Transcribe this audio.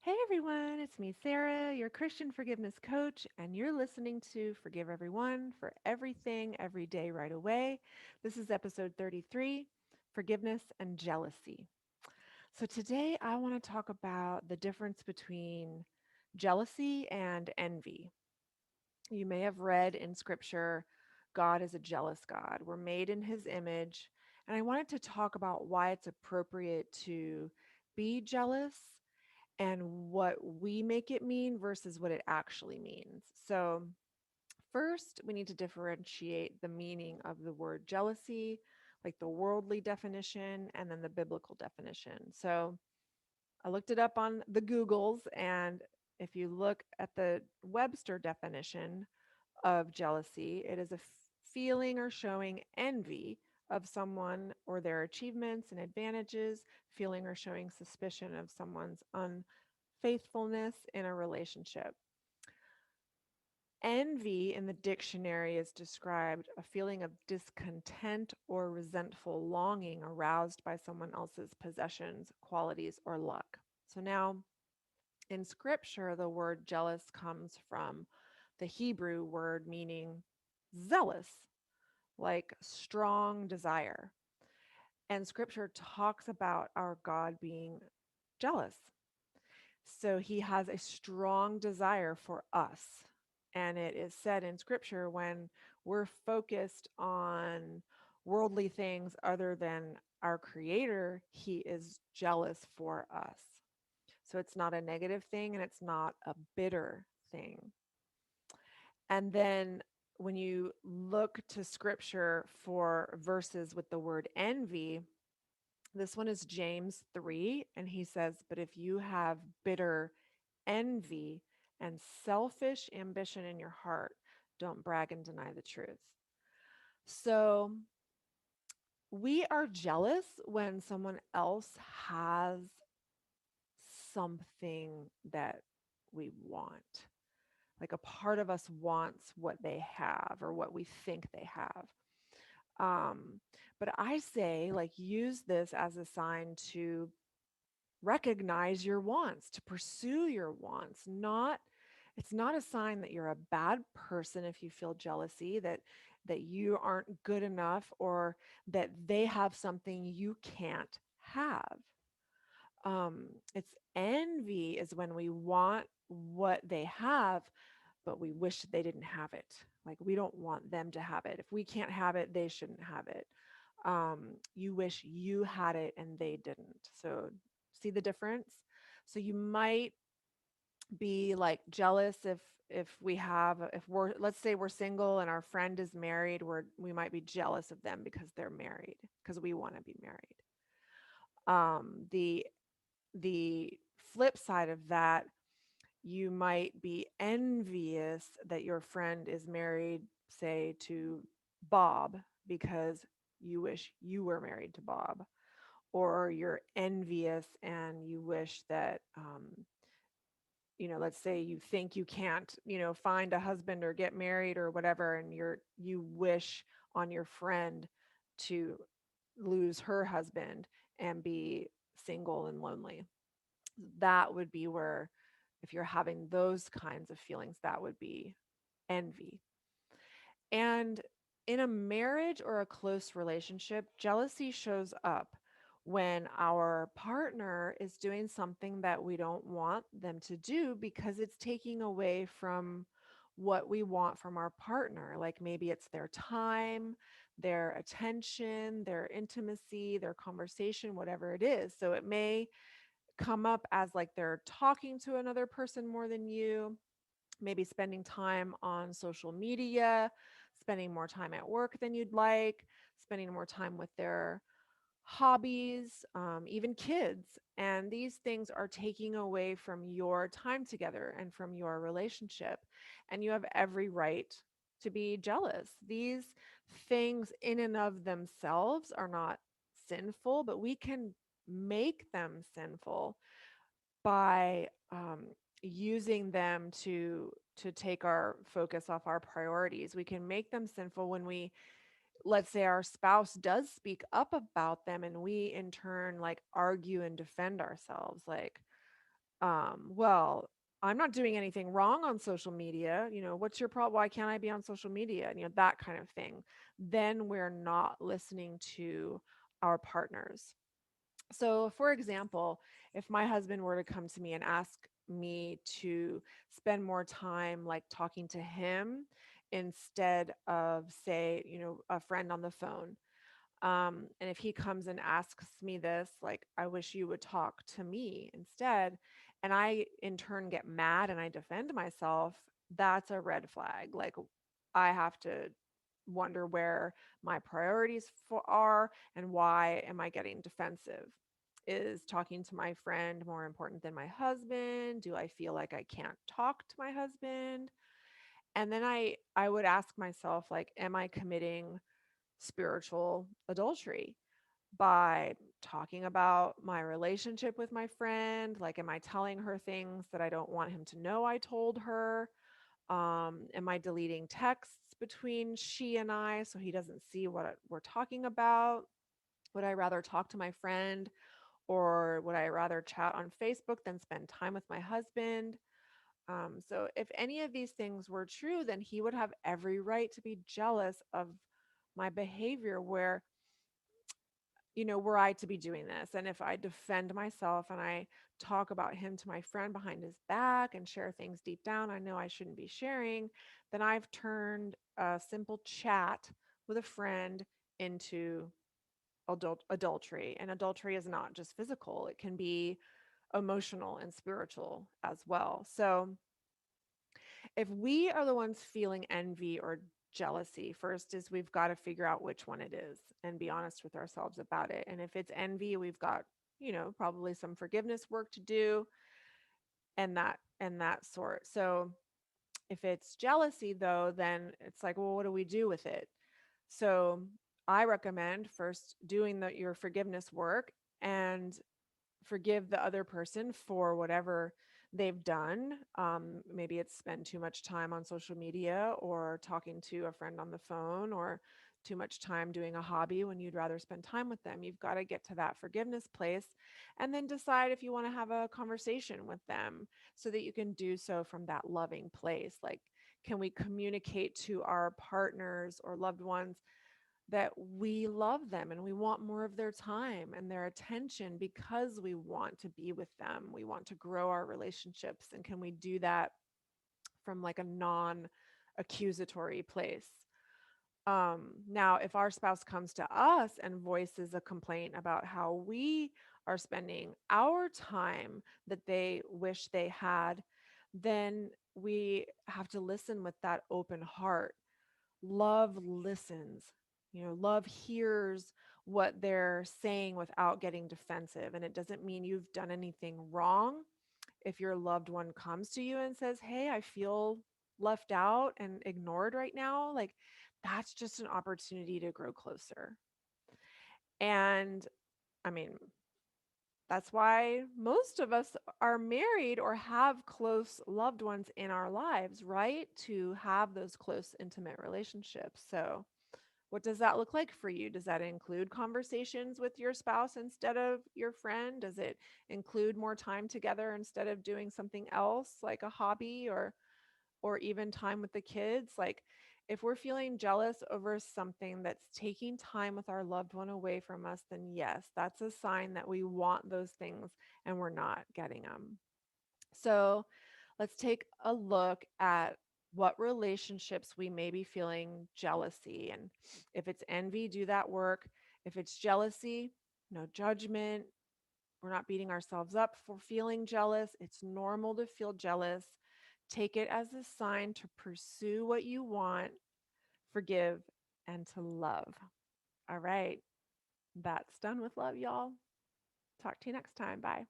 Hey everyone, it's me, Sarah, your Christian forgiveness coach, and you're listening to Forgive Everyone for Everything Every Day Right Away. This is episode 33, Forgiveness and Jealousy. So today I want to talk about the difference between jealousy and envy. You may have read in scripture, God is a jealous God. We're made in his image. And I wanted to talk about why it's appropriate to be jealous and what we make it mean versus what it actually means. So, first, we need to differentiate the meaning of the word jealousy, like the worldly definition, and then the biblical definition. So, I looked it up on the Googles, and if you look at the Webster definition of jealousy, it is a feeling or showing envy of someone or their achievements and advantages, feeling or showing suspicion of someone's faithfulness in a relationship. Envy in the dictionary is described a feeling of discontent or resentful longing aroused by someone else's possessions, qualities, or luck. So now in scripture, the word jealous comes from the Hebrew word meaning zealous, like strong desire. And scripture talks about our God being jealous. So he has a strong desire for us. And it is said in scripture when we're focused on worldly things other than our creator, he is jealous for us. So it's not a negative thing and it's not a bitter thing. And then when you look to scripture for verses with the word envy, this one is James 3, and he says, "But if you have bitter envy and selfish ambition in your heart, don't brag and deny the truth." So we are jealous when someone else has something that we want. Like a part of us wants what they have or what we think they have. Um, but I say, like, use this as a sign to recognize your wants, to pursue your wants. Not It's not a sign that you're a bad person if you feel jealousy, that you aren't good enough or that they have something you can't have. It's envy is when we want what they have, but we wish they didn't have it. Like we don't want them to have it. If we can't have it, they shouldn't have it. You wish you had it and they didn't. So see the difference? So you might be like jealous if we're, let's say we're single and our friend is married, we might be jealous of them because they're married because we want to be married. The flip side of that, you might be envious that your friend is married, say, to Bob because you wish you were married to Bob, or you're envious and you wish that, let's say you think you can't, find a husband or get married or whatever, and you wish on your friend to lose her husband and be single and lonely. That would be where, if you're having those kinds of feelings, that would be envy. And in a marriage or a close relationship, jealousy shows up when our partner is doing something that we don't want them to do because it's taking away from what we want from our partner. Like maybe it's their time, their attention, their intimacy, their conversation, whatever it is. So it may come up as like they're talking to another person more than you, maybe spending time on social media, spending more time at work than you'd like, spending more time with their hobbies, even kids. And these things are taking away from your time together and from your relationship. And you have every right to be jealous. These things, in and of themselves, are not sinful, but we can make them sinful by using them to take our focus off our priorities. We can make them sinful when we, let's say our spouse does speak up about them and we in turn like argue and defend ourselves, like, Well, I'm not doing anything wrong on social media. What's your problem? Why can't I be on social media? That kind of thing. Then we're not listening to our partners. So, for example, if my husband were to come to me and ask me to spend more time like talking to him instead of, say, a friend on the phone, and if he comes and asks me this, like, I wish you would talk to me instead, and I in turn get mad and I defend myself, that's a red flag. Like, I have to wonder where my priorities are and why am I getting defensive? Is talking to my friend more important than my husband? Do I feel like I can't talk to my husband? And then I would ask myself, like, am I committing spiritual adultery by talking about my relationship with my friend? Like, am I telling her things that I don't want him to know I told her? Am I deleting texts between she and I so he doesn't see what we're talking about? Would I rather talk to my friend, or would I rather chat on Facebook than spend time with my husband? So, if any of these things were true, then he would have every right to be jealous of my behavior, were I to be doing this. And if I defend myself and I talk about him to my friend behind his back and share things deep down I know I shouldn't be sharing, then I've turned a simple chat with a friend into adultery. And adultery is not just physical, it can be emotional and spiritual as well. So, if we are the ones feeling envy or jealousy, first is we've got to figure out which one it is and be honest with ourselves about it. And if it's envy, we've got, probably some forgiveness work to do, and that sort. So, if it's jealousy though, then it's like, well, what do we do with it? So, I recommend first doing your forgiveness work and forgive the other person for whatever they've done. Maybe it's spend too much time on social media or talking to a friend on the phone or too much time doing a hobby when you'd rather spend time with them. You've got to get to that forgiveness place and then decide if you want to have a conversation with them so that you can do so from that loving place. Like, can we communicate to our partners or loved ones that we love them and we want more of their time and their attention because we want to be with them. We want to grow our relationships. And can we do that from like a non accusatory place? Now, if our spouse comes to us and voices a complaint about how we are spending our time that they wish they had, then we have to listen with that open heart. Love listens. Love hears what they're saying without getting defensive. And it doesn't mean you've done anything wrong. If your loved one comes to you and says, hey, I feel left out and ignored right now, like, that's just an opportunity to grow closer. And I mean, that's why most of us are married or have close loved ones in our lives, right? To have those close, intimate relationships. So, what does that look like for you? Does that include conversations with your spouse instead of your friend? Does it include more time together instead of doing something else like a hobby or even time with the kids? Like, if we're feeling jealous over something that's taking time with our loved one away from us, then yes, that's a sign that we want those things and we're not getting them. So, let's take a look at what relationships we may be feeling jealousy. And if it's envy, do that work. If it's jealousy, no judgment. We're not beating ourselves up for feeling jealous. It's normal to feel jealous. Take it as a sign to pursue what you want, forgive, and to love. All right. That's done with love, y'all. Talk to you next time. Bye.